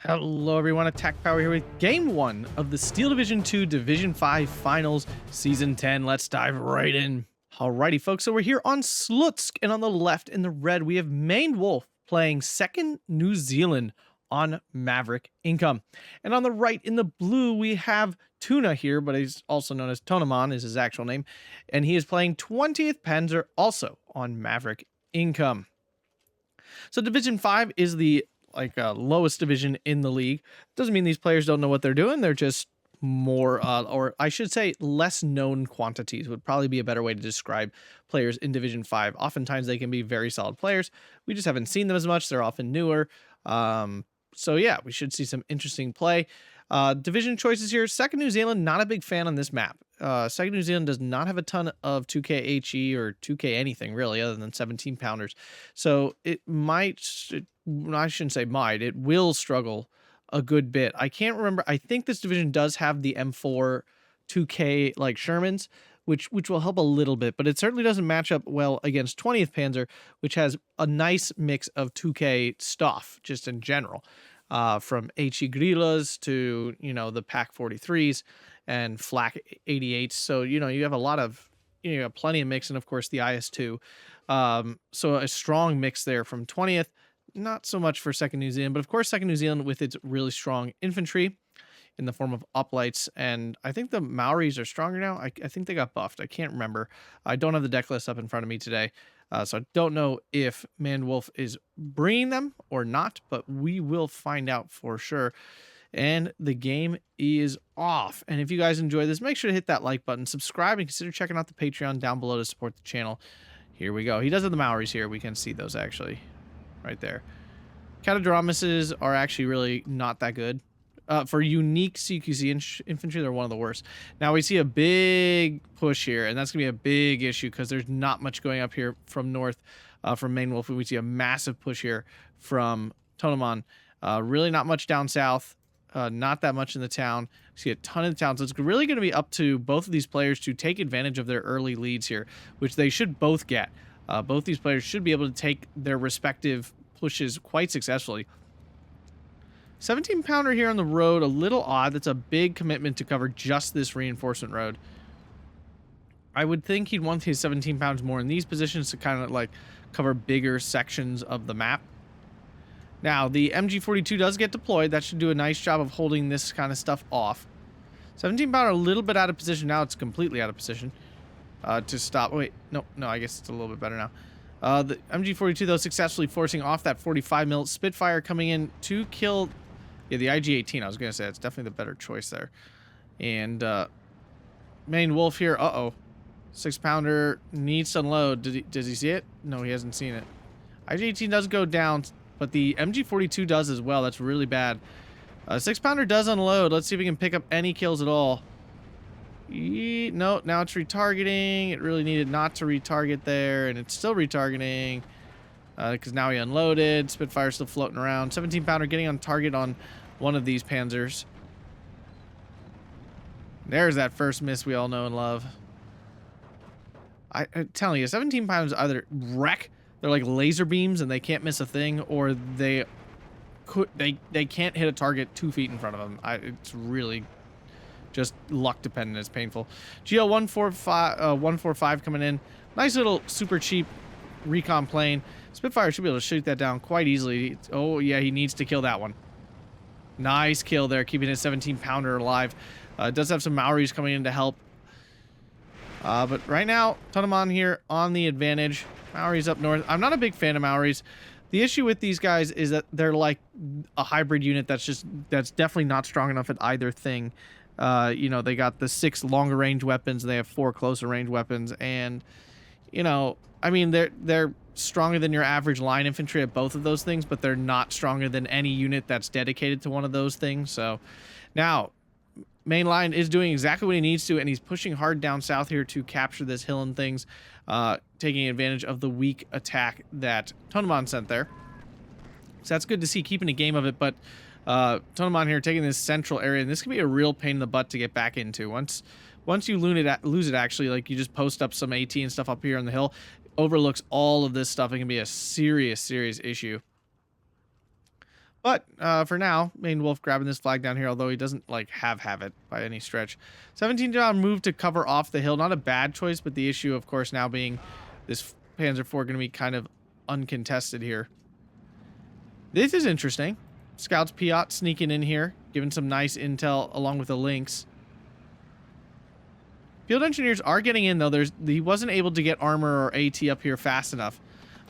Hello everyone, Attack Power here with Game 1 of the Steel Division 2 Division 5 Finals Season 10. Let's dive right in. Alrighty folks, so we're here on Slutsk, and on the left in the red we have ManedWolf playing 2nd New Zealand on Maverick Income. And on the right in the blue we have Tuna here, but he's also known as Tonnoman is his actual name, and he is playing 20th Panzer also on Maverick Income. So Division 5 is the lowest division in the league. Doesn't mean these players don't know what they're doing. They're just more, or I should say less known quantities would probably be a better way to describe players in Division 5. Oftentimes they can be very solid players. We just haven't seen them as much. They're often newer. So yeah, we should see some interesting play. Division choices here. 2nd New Zealand, not a big fan on this map. 2nd New Zealand does not have a ton of 2K HE or 2K anything really other than 17 pounders. So it I shouldn't say might, it will struggle a good bit. I can't remember. I think this division does have the M4 2K like Shermans, which will help a little bit, but it certainly doesn't match up well against 20th Panzer, which has a nice mix of 2K stuff just in general. From HE Grillas to, the PAC 43s and Flak 88s. So, you have a lot of, you have plenty of mix, and of course the IS2. So a strong mix there from 20th. Not so much for 2nd New Zealand, but of course 2nd New Zealand with its really strong infantry in the form of uplights. And I think the Maoris are stronger now. I think they got buffed. I can't remember. I don't have the deck list up in front of me today. So I don't know if ManedWolf is bringing them or not, but we will find out for sure. And the game is off. And if you guys enjoy this, make sure to hit that like button, subscribe, and consider checking out the Patreon down below to support the channel. Here we go. He does have the Maoris here. We can see those actually right there. Catadromuses are actually really not that good. For unique CQC infantry, they're one of the worst. Now we see a big push here, and that's going to be a big issue because there's not much going up here from north from ManedWolf. We see a massive push here from Tonnoman. Really not much down south. Not that much in the town. We see a ton of the town. So it's really going to be up to both of these players to take advantage of their early leads here, which they should both get. Both these players should be able to take their respective pushes quite successfully. 17 pounder here on the road, a little odd. That's a big commitment to cover just this reinforcement road. I would think he'd want his 17 pounds more in these positions to kind of like cover bigger sections of the map. Now, the MG42 does get deployed. That should do a nice job of holding this kind of stuff off. 17 pounder a little bit out of position. Now it's completely out of position to stop. Wait, no, I guess it's a little bit better now. The MG42, though, successfully forcing off that 45mm Spitfire coming in to kill... Yeah, the IG-18, I was going to say. It's definitely the better choice there. And ManedWolf here. Uh-oh. 6-pounder needs to unload. Does he see it? No, he hasn't seen it. IG-18 does go down, but the MG-42 does as well. That's really bad. 6-pounder does unload. Let's see if we can pick up any kills at all. No, now it's retargeting. It really needed not to retarget there, and it's still retargeting because now he unloaded. Spitfire's still floating around. 17-pounder getting on target on one of these Panzers. There's that first miss we all know and love. I'm telling you, 17 pounds either wreck. They're like laser beams and they can't miss a thing, or they can't hit a target 2 feet in front of them. It's really just luck dependent. It's painful. GL 145 coming in. Nice little super cheap recon plane. Spitfire should be able to shoot that down quite easily. Oh yeah, he needs to kill that one. Nice kill there, keeping his 17-pounder alive. Does have some Maoris coming in to help. But right now, Tonnoman here on the advantage. Maoris up north. I'm not a big fan of Maoris. The issue with these guys is that they're like a hybrid unit that's definitely not strong enough at either thing. They got the 6 longer range weapons, and they have 4 closer range weapons, and I mean they're stronger than your average line infantry at both of those things, but they're not stronger than any unit that's dedicated to one of those things. So now main line is doing exactly what he needs to, and he's pushing hard down south here to capture this hill and things, taking advantage of the weak attack that Tonnoman sent there. So that's good to see, keeping a game of it, but Tonnoman here taking this central area, and this can be a real pain in the butt to get back into. Once you lose it, actually, like you just post up some AT and stuff up here on the hill, overlooks all of this stuff. It can be a serious issue. But for now, ManedWolf grabbing this flag down here, although he doesn't like have it by any stretch. 17 down move to cover off the hill. Not a bad choice, but the issue, of course, now being this Panzer IV going to be kind of uncontested here. This is interesting. Scouts Piat sneaking in here, giving some nice intel along with the Lynx. Field engineers are getting in, though. He wasn't able to get armor or AT up here fast enough.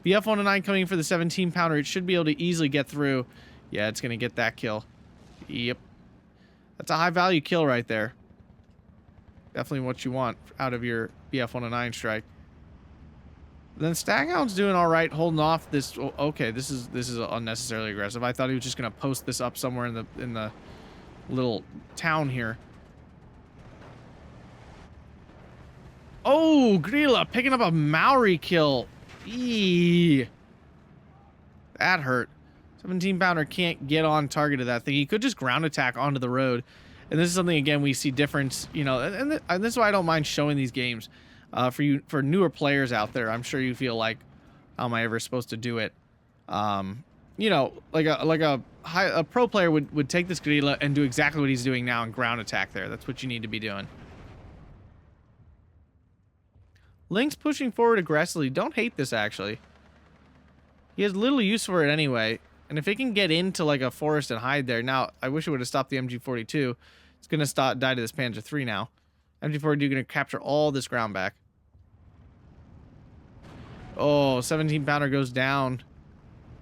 BF-109 coming for the 17-pounder. It should be able to easily get through. Yeah, it's going to get that kill. Yep. That's a high-value kill right there. Definitely what you want out of your BF-109 strike. Then Staghound's doing all right, holding off this. Oh, okay, this is unnecessarily aggressive. I thought he was just going to post this up somewhere in the little town here. Oh, Grilla picking up a Maori kill. Eee. That hurt. 17-pounder can't get on target of that thing. He could just ground attack onto the road. And this is something, again, we see difference, you know, and this is why I don't mind showing these games. For newer players out there, I'm sure you feel like, how am I ever supposed to do it? You know, like a pro player would take this Grilla and do exactly what he's doing now and ground attack there. That's what you need to be doing. Lynx pushing forward aggressively. Don't hate this, actually. He has little use for it anyway. And if it can get into like a forest and hide there. Now, I wish it would have stopped the MG42. It's going to die to this Panzer III now. MG42 going to capture all this ground back. Oh, 17-pounder goes down.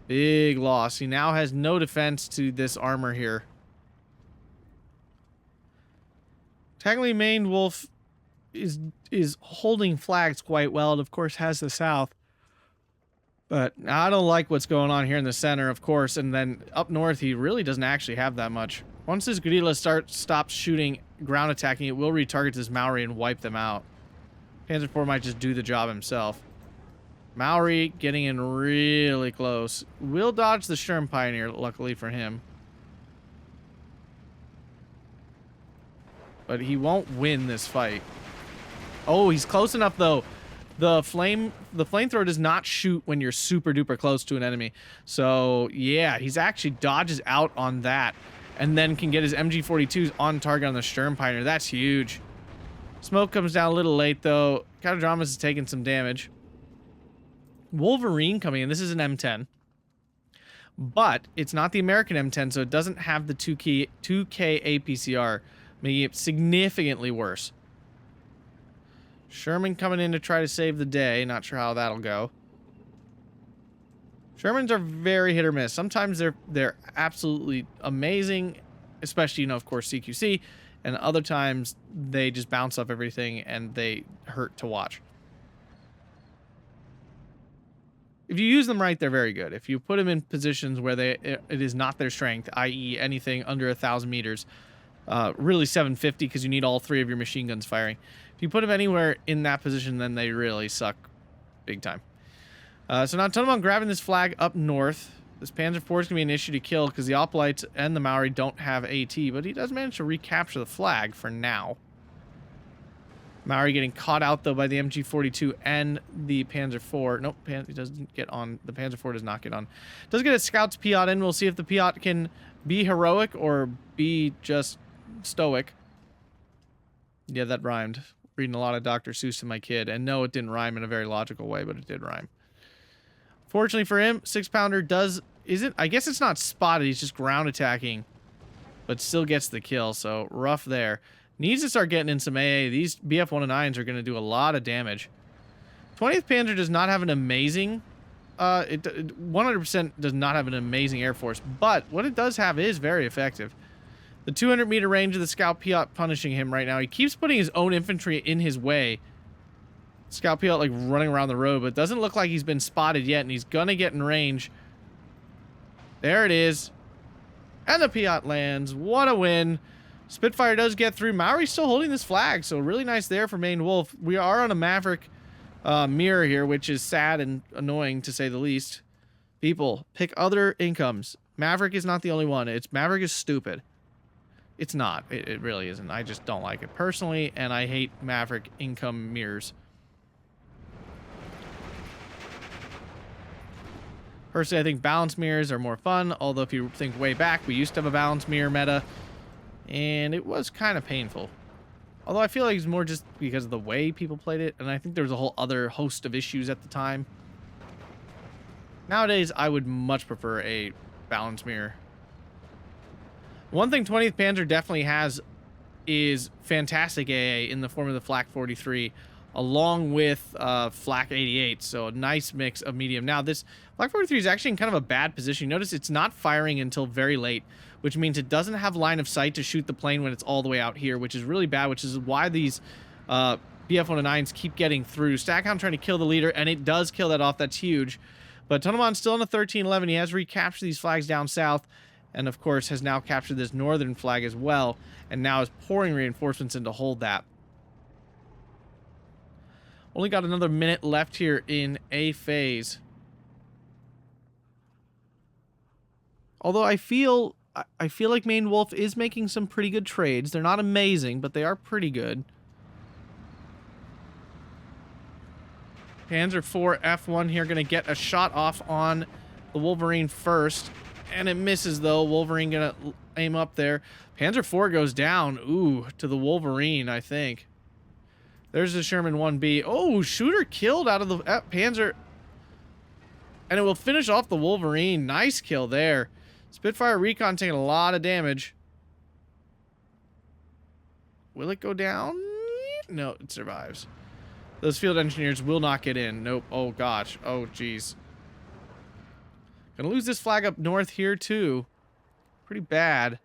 Big loss. He now has no defense to this armor here. Technically, ManedWolf is holding flags quite well. It, of course, has the south. But I don't like what's going on here in the center, of course. And then up north, he really doesn't actually have that much. Once this Grilla stops shooting, ground attacking, it will retarget this Maori and wipe them out. Panzer IV might just do the job himself. Maori getting in really close. Will dodge the Sturm Pioneer, luckily for him. But he won't this fight. Oh, he's close enough, though. The flamethrower does not shoot when you're super duper close to an enemy. So, yeah, he's actually dodges out on that. And then can get his MG42s on target on the Sturm Pioneer. That's huge. Smoke comes down a little late, though. Counterdramas is taking some damage. Wolverine coming in. This is an M10. But it's not the American M10, so it doesn't have the 2K APCR, making it significantly worse. Sherman coming in to try to save the day. Not sure how that'll go. Shermans are very hit or miss. Sometimes they're absolutely amazing, especially, you know, of course, CQC. And other times they just bounce up everything and they hurt to watch. If you use them right, they're very good. If you put them in positions where it is not their strength, i.e. anything under 1,000 meters, really 750 because you need all three of your machine guns firing. If you put them anywhere in that position, then they really suck big time. So now Tonnoman grabbing this flag up north. This Panzer IV is going to be an issue to kill because the Opolites and the Maori don't have AT, but he does manage to recapture the flag for now. Maori getting caught out, though, by the MG42 and the Panzer IV. Nope, he doesn't get on. The Panzer IV does not get on. Does get a Scout's Piat in. We'll see if the Piat can be heroic or be just stoic. Yeah, that rhymed. Reading a lot of Dr. Seuss to my kid. And no, it didn't rhyme in a very logical way, but it did rhyme. Fortunately for him, 6-pounder isn't, I guess it's not spotted. He's just ground attacking, but still gets the kill. So rough there. Needs to start getting in some AA. These BF-109s are going to do a lot of damage. 20th Panzer does not have an amazing, it 100% does not have an amazing Air Force, but what it does have is very effective. The 200-meter range of the Scout Piat punishing him right now. He keeps putting his own infantry in his way. Scout Piat like running around the road, but it doesn't look like he's been spotted yet, and he's going to get in range. There it is. And the Piat lands. What a win. Spitfire does get through. Maori's still holding this flag, so really nice there for ManedWolf. We are on a Maverick mirror here, which is sad and annoying to say the least. People, pick other incomes. Maverick is not the only one. Maverick is stupid. It's not. It really isn't. I just don't like it personally, and I hate Maverick income mirrors. Personally, I think balance mirrors are more fun, although if you think way back, we used to have a balance mirror meta, and it was kind of painful. Although I feel like it's more just because of the way people played it, and I think there was a whole other host of issues at the time. Nowadays, I would much prefer a balance mirror. One thing 20th Panzer definitely has is fantastic AA in the form of the Flak 43, along with Flak 88, so a nice mix of medium. Now, this Flak 43 is actually in kind of a bad position. You notice it's not firing until very late, which means it doesn't have line of sight to shoot the plane when it's all the way out here, which is really bad, which is why these BF-109s keep getting through. Stackhound trying to kill the leader, and it does kill that off. That's huge. But Tonnoman's still in the 1311. He has recaptured these flags down south, and of course has now captured this northern flag as well, and now is pouring reinforcements in to hold that. Only got another minute left here in A phase. Although I feel like ManedWolf is making some pretty good trades. They're not amazing, but they are pretty good. Panzer IV F1 here going to get a shot off on the Wolverine first. And it misses, though. Wolverine going to aim up there. Panzer IV goes down. Ooh, to the Wolverine, I think. There's the Sherman 1B. Oh, shooter killed out of the Panzer. And it will finish off the Wolverine. Nice kill there. Spitfire Recon taking a lot of damage. Will it go down? No, it survives. Those field engineers will not get in. Nope. Oh, gosh. Oh, jeez. Gonna lose this flag up north here, too. Pretty bad.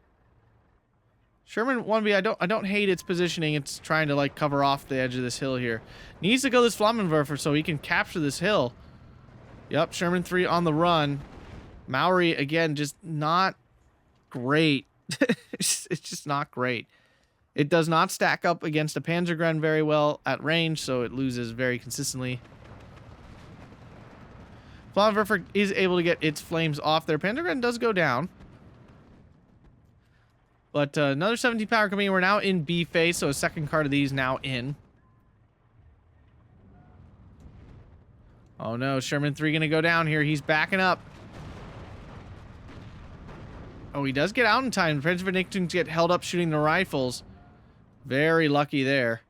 Sherman 1B, I don't hate its positioning. It's trying to, like, cover off the edge of this hill here. Needs to go this Flammenwerfer so he can capture this hill. Yep, Sherman 3 on the run. Maori, again, just not great. It's just not great. It does not stack up against a Panzergren very well at range, so it loses very consistently. Flammenwerfer is able to get its flames off there. Panzergren does go down. But another 17 power coming in. We're now in B phase, so a second card of these now in. Oh no, Sherman 3 gonna go down here. He's backing up. Oh, he does get out in time. Prince Vindictons get held up shooting the rifles. Very lucky there.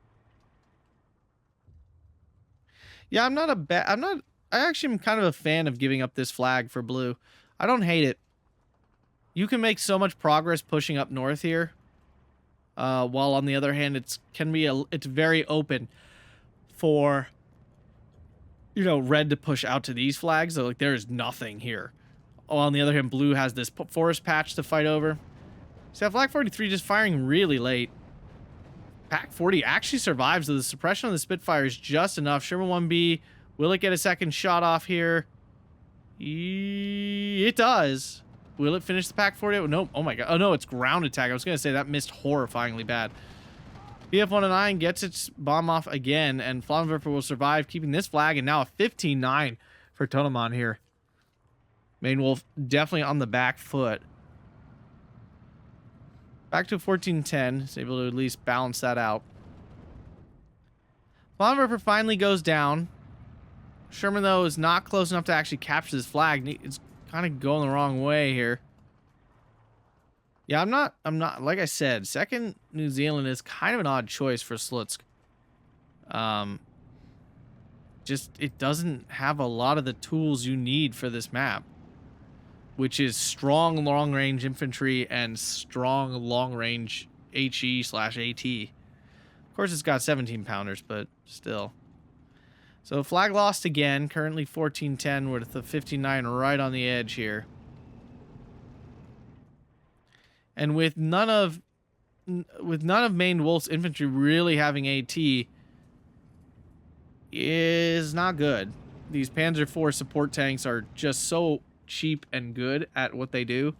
Yeah, I actually am kind of a fan of giving up this flag for blue. I don't hate it. You can make so much progress pushing up north here. While on the other hand, it's very open for, you know, red to push out to these flags. So like there's nothing here. Oh, on the other hand, blue has this forest patch to fight over. So that Flak 43 just firing really late. Pack 40 actually survives, though the suppression of the Spitfire is just enough. Sherman 1B, will it get a second shot off here? It does. Will it finish the Pack 40? Nope. Oh my god. Oh no, it's ground attack. I was going to say that missed horrifyingly bad. BF-109 gets its bomb off again, and Flammenwerfer will survive, keeping this flag, and now a 15-9 for Tonnoman here. ManedWolf definitely on the back foot. Back to 14-10. Is able to at least balance that out. Flammenwerfer finally goes down. Sherman, though, is not close enough to actually capture this flag. It's kind of going the wrong way here. Yeah, I'm not, like I said, second New Zealand is kind of an odd choice for Slutsk. Just, it doesn't have a lot of the tools you need for this map, which is strong long-range infantry and strong long-range HE/AT. Of course, it's got 17-pounders, but still. So flag lost again, currently 14-10 with the 15-9 right on the edge here. And with none of ManedWolf's infantry really having AT is not good. These Panzer IV support tanks are just so cheap and good at what they do.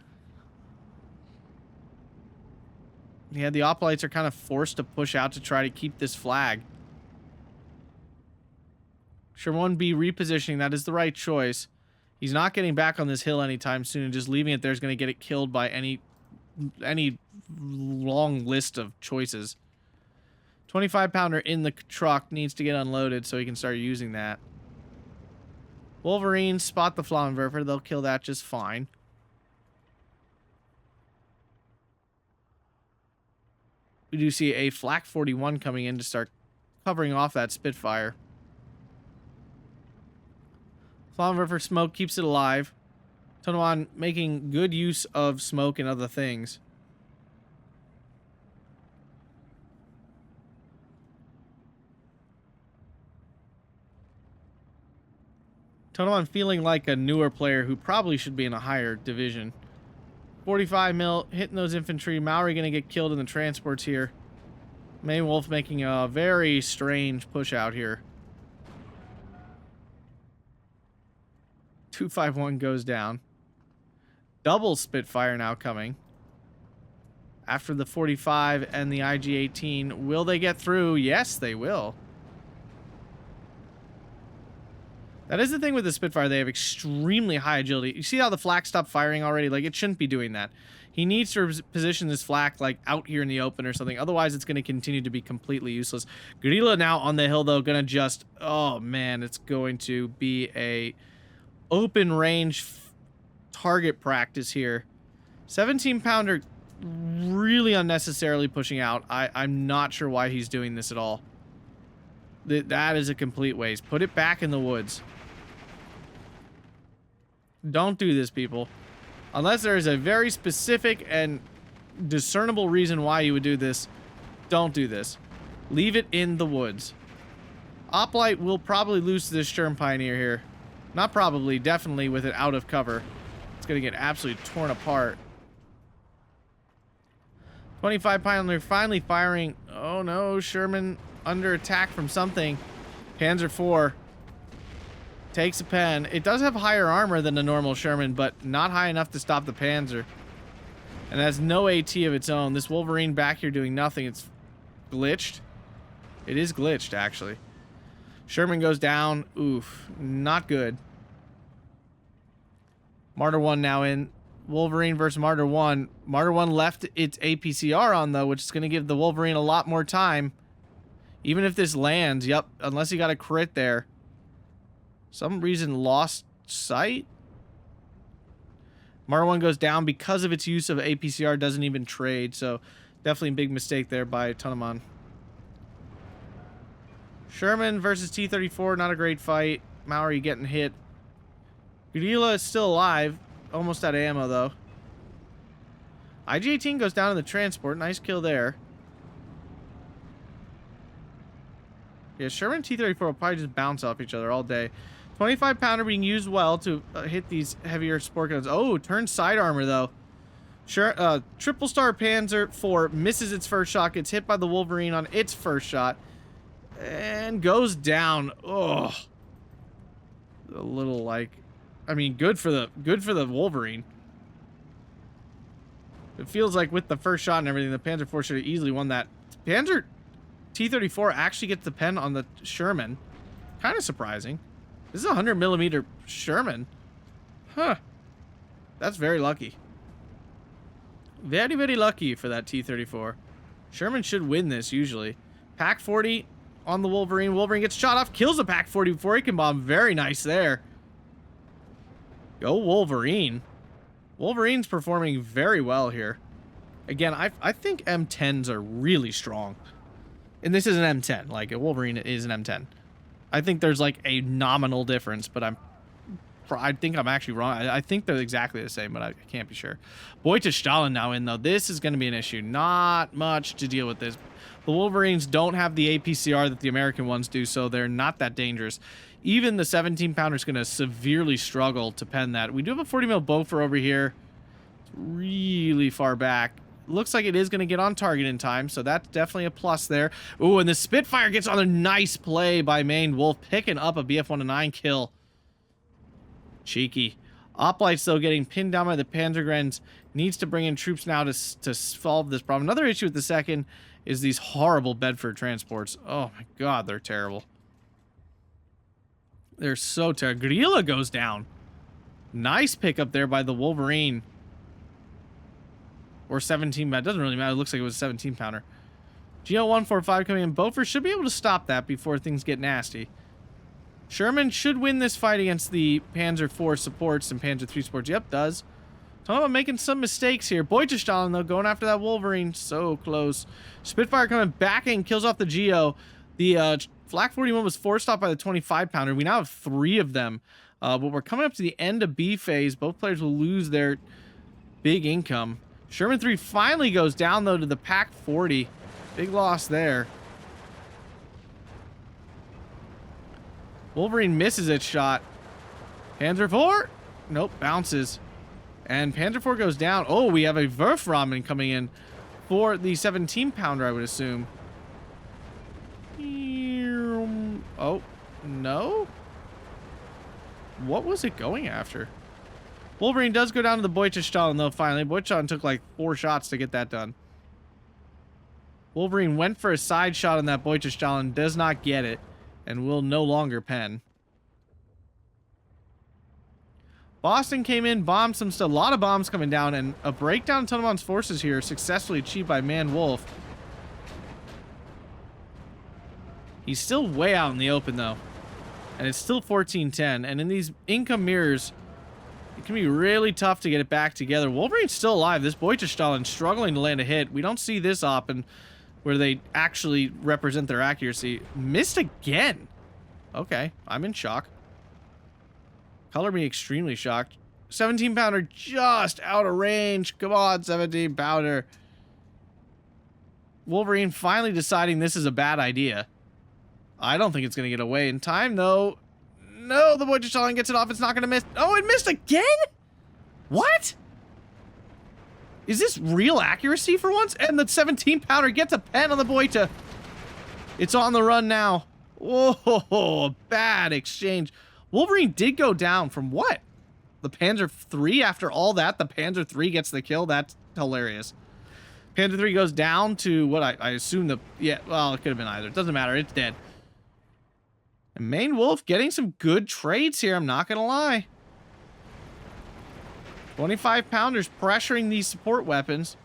Yeah, the Opolites are kind of forced to push out to try to keep this flag. Sherman 1B repositioning, that is the right choice. He's not getting back on this hill anytime soon, and just leaving it there is going to get it killed by any long list of choices. 25-pounder in the truck needs to get unloaded so he can start using that. Wolverines spot the Flammenwerfer. They'll kill that just fine. We do see a Flak 41 coming in to start covering off that Spitfire. Flammenwerfer smoke keeps it alive. Tonnoman making good use of smoke and other things. Tonnoman feeling like a newer player who probably should be in a higher division. 45 mil hitting those infantry. Maori gonna get killed in the transports here. ManedWolf making a very strange push out here. 251 goes down. Double Spitfire now coming. After the 45 and the IG-18. Will they get through? Yes, they will. That is the thing with the Spitfire. They have extremely high agility. You see how the flak stopped firing already? Like, it shouldn't be doing that. He needs to position this flak, like, out here in the open or something. Otherwise, it's going to continue to be completely useless. Guerrilla now on the hill, though, going to just... Oh, man, it's going to be a open range target practice here. 17-pounder really unnecessarily pushing out. I'm not sure why he's doing this at all. That is a complete waste. Put it back in the woods. Don't do this, people. Unless there is a very specific and discernible reason why you would do this, don't do this. Leave it in the woods. Oplite will probably lose to this Sturm Pioneer here. Not probably, definitely with it out of cover. It's going to get absolutely torn apart. 25 Pioneer finally firing. Oh no, Sherman under attack from something. Panzer IV takes a pen. It does have higher armor than the normal Sherman, but not high enough to stop the Panzer. And has no AT of its own. This Wolverine back here doing nothing. It's glitched. It is glitched, actually. Sherman goes down. Oof. Not good. Martyr 1 now in. Wolverine versus Martyr 1. Martyr 1 left its APCR on, though, which is going to give the Wolverine a lot more time. Even if this lands, yep, unless he got a crit there. Some reason lost sight. Martyr 1 goes down because of its use of APCR, doesn't even trade, so definitely a big mistake there by Tonnoman. Sherman versus T-34, not a great fight. Maori getting hit. Guerrilla is still alive. Almost out of ammo, though. IG-18 goes down in the transport. Nice kill there. Yeah, Sherman and T-34 will probably just bounce off each other all day. 25-pounder being used well to hit these heavier sport guns. Oh, turn side armor, though. Sure, triple star Panzer IV misses its first shot, gets hit by the Wolverine on its first shot, and goes down. Oh, a little like, I mean, good for the Wolverine. It feels like with the first shot and everything, the Panzer IV should have easily won that. Panzer T-34 actually gets the pen on the Sherman. Kind of surprising. This is a 100mm Sherman. Huh. That's very lucky. Very, very lucky for that T-34. Sherman should win this, usually. Pack 40 on the Wolverine. Wolverine gets shot off, kills the Pack 40 before he can bomb. Very nice there. Go Wolverine. Wolverine's performing very well here. Again, I think M10s are really strong. And this is an M10. Like, a Wolverine is an M10. I think there's, like, a nominal difference, but I think I'm actually wrong. I think they're exactly the same, but I can't be sure. Boy to Stalin now in, though. This is going to be an issue. Not much to deal with this. The Wolverines don't have the APCR that the American ones do, so they're not that dangerous. Even the 17-pounder is going to severely struggle to pen that. We do have a 40mm Boffer over here. It's really far back. Looks like it is going to get on target in time, so that's definitely a plus there. Ooh, and the Spitfire gets on a nice play by ManedWolf, picking up a BF-109 kill. Cheeky. Oplite's, though, getting pinned down by the Panzergrens. Needs to bring in troops now to solve this problem. Another issue with the second is these horrible Bedford transports. Oh, my God, they're terrible. They're so terrible. Guerrilla goes down. Nice pickup there by the Wolverine. Or 17, but it doesn't really matter. It looks like it was a 17-pounder. GL-145 coming in. Boffer should be able to stop that before things get nasty. Sherman should win this fight against the Panzer IV supports and Panzer III supports. Yep, does. Tonnoman making some mistakes here. Beutelstahlen, though, going after that Wolverine. So close. Spitfire coming back in, kills off the Geo. The Flak 41 was forced off by the 25-pounder. We now have 3 of them. But we're coming up to the end of B phase. Both players will lose their big income. Sherman 3 finally goes down, though, to the Pak 40. Big loss there. Wolverine misses its shot. Panzer 4? Nope, bounces. And Panzer 4 goes down. Oh, we have a Wurfrahmen coming in for the 17-pounder, I would assume. Oh, no? What was it going after? Wolverine does go down to the Beutelstahlen, though, finally. Beutelstahlen took like 4 shots to get that done. Wolverine went for a side shot on that Beutelstahlen, does not get it, and will no longer pen. Boston came in, bombed some stuff. A lot of bombs coming down, and a breakdown in Tonnoman's forces here, successfully achieved by ManedWolf. He's still way out in the open, though. And it's still 14-10. And in these income mirrors, it can be really tough to get it back together. Wolverine's still alive. This Beutelstahlen struggling to land a hit. We don't see this often where they actually represent their accuracy. Missed again. Okay, I'm in shock. Color me extremely shocked. 17-pounder just out of range. Come on, 17-pounder. Wolverine finally deciding this is a bad idea. I don't think it's going to get away in time, though. No, the Beutelstahlen gets it off. It's not going to miss. Oh, it missed again? What? Is this real accuracy for once? And the 17-pounder gets a pen on the Beute. It's on the run now. Whoa, bad exchange. Wolverine did go down from what? The Panzer III? After all that, the Panzer III gets the kill? That's hilarious. Panzer III goes down to what I assume the... Yeah, well, it could have been either. It doesn't matter. It's dead. And ManedWolf getting some good trades here, I'm not going to lie. 25-pounders pressuring these support weapons.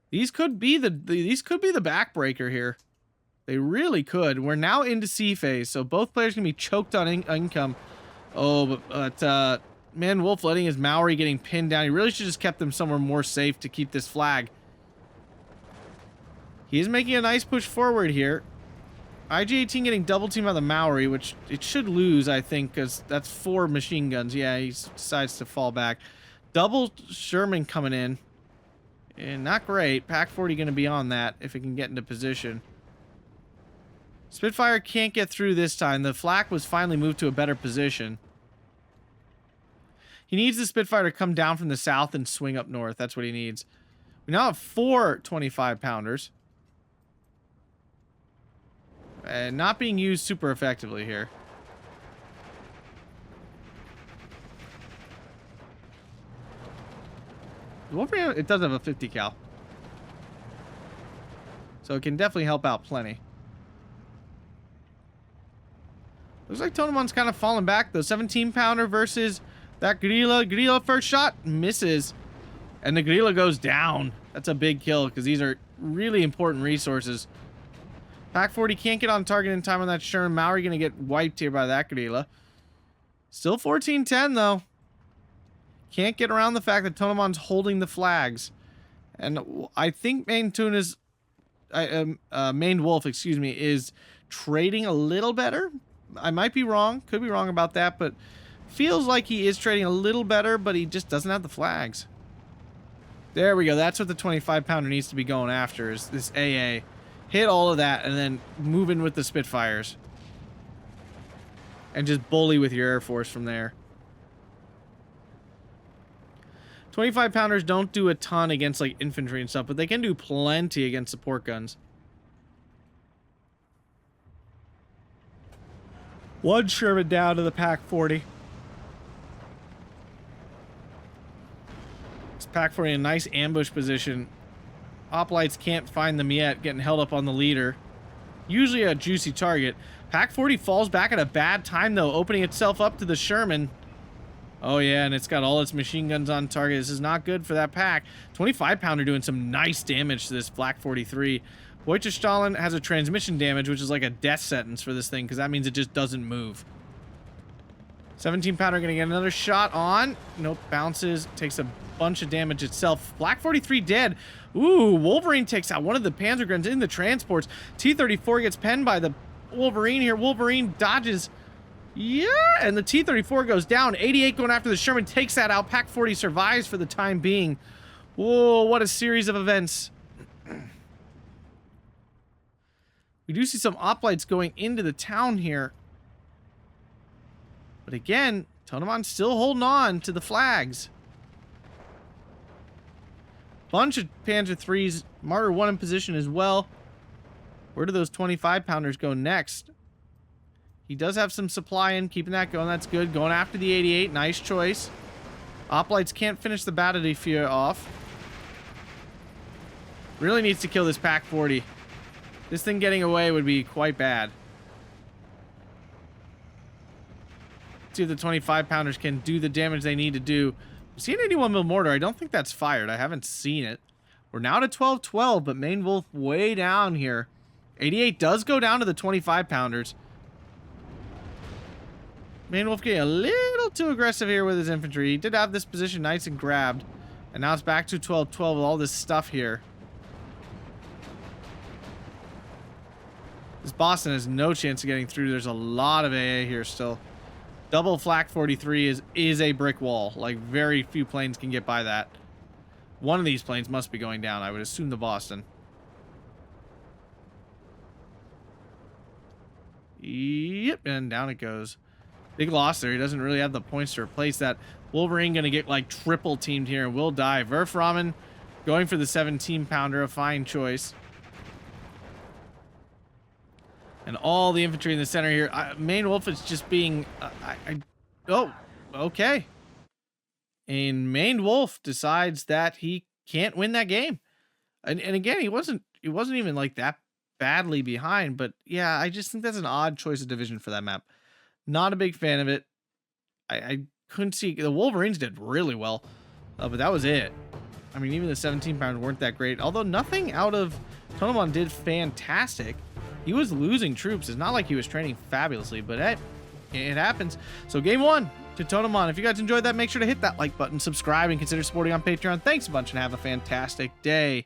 These could be the backbreaker here. They really could. We're now into C phase, so both players can be choked on income. Oh, but ManedWolf letting his Maori getting pinned down. He really should just kept them somewhere more safe to keep this flag. He is making a nice push forward here. IG-18 getting double teamed by the Maori, which it should lose, I think, because that's 4 machine guns. Yeah, he decides to fall back. Double Sherman coming in. And not great. Pak 40 going to be on that if it can get into position. Spitfire can't get through this time. The flak was finally moved to a better position. He needs the Spitfire to come down from the south and swing up north. That's what he needs. We now have 4 25-pounders. And not being used super effectively here. It does have a 50 cal. So it can definitely help out plenty. Looks like Tonnoman's kind of falling back though. 17-pounder versus that Gorilla. Gorilla first shot misses. And the Gorilla goes down. That's a big kill because these are really important resources. Pak 40 can't get on target in time on that Sherman. Maori gonna get wiped here by that Gorilla. Still 14-10 though. Can't get around the fact that Tonnoman's holding the flags. And I think ManedWolf, excuse me, is trading a little better. I might be wrong. Could be wrong about that, but feels like he is trading a little better, but he just doesn't have the flags. There we go. That's what the 25-pounder needs to be going after, is this AA. Hit all of that and then move in with the Spitfires. And just bully with your Air Force from there. 25-pounders don't do a ton against like infantry and stuff, but they can do plenty against support guns. One Sherman down to the Pak 40. This Pak 40 in a nice ambush position. Hoplites can't find them yet, getting held up on the leader. Usually a juicy target. Pak 40 falls back at a bad time though, opening itself up to the Sherman. Oh yeah, and it's got all its machine guns on target. This is not good for that Pak. 25-pounder doing some nice damage to this Flak 43. Stalin has a transmission damage, which is like a death sentence for this thing, because that means it just doesn't move. 17 pounder gonna get another shot on. Nope, bounces, takes a bunch of damage itself. Black 43 dead. Ooh, Wolverine takes out one of the Panzer guns in the transports. T-34 gets penned by the Wolverine here. Wolverine dodges. Yeah, and the T-34 goes down. 88 going after the Sherman, takes that out. Pack 40 survives for the time being. Whoa, what a series of events. We do see some oplights going into the town here. But again, Tonnoman still holding on to the flags. Bunch of Panzer 3s. Martyr 1 in position as well. Where do those 25 pounders go next? He does have some supply in, keeping that going. That's good. Going after the 88. Nice choice. Oplights can't finish the battery fear off. Really needs to kill this Pack 40. This thing getting away would be quite bad. Let's see if the 25 pounders can do the damage they need to do. We see an 81 mil mortar. I don't think that's fired. I haven't seen it. We're now to 12-12, but ManedWolf way down here. 88 does go down to the 25 pounders. ManedWolf getting a little too aggressive here with his infantry. He did have this position nice and grabbed. And now it's back to 12-12 with all this stuff here. This Boston has no chance of getting through. There's a lot of AA here still. Double Flak 43 is a brick wall. Like, very few planes can get by that. One of these planes must be going down. I would assume the Boston. Yep, and down it goes. Big loss there. He doesn't really have the points to replace that. Wolverine going to get, like, triple teamed here and will die. Werfrahmen going for the 17 pounder. A fine choice. And all the infantry in the center here. ManedWolf is just being... oh, okay. And ManedWolf decides that he can't win that game. And again, he wasn't even like that badly behind. But yeah, I just think that's an odd choice of division for that map. Not a big fan of it. I couldn't see... The Wolverines did really well. But that was it. I mean, even the 17 pound weren't that great. Although nothing out of Tonnoman did fantastic. He was losing troops. It's not like he was training fabulously, but hey, it happens. So game 1 to Tonnoman. If you guys enjoyed that, make sure to hit that like button, subscribe, and consider supporting on Patreon. Thanks a bunch and have a fantastic day.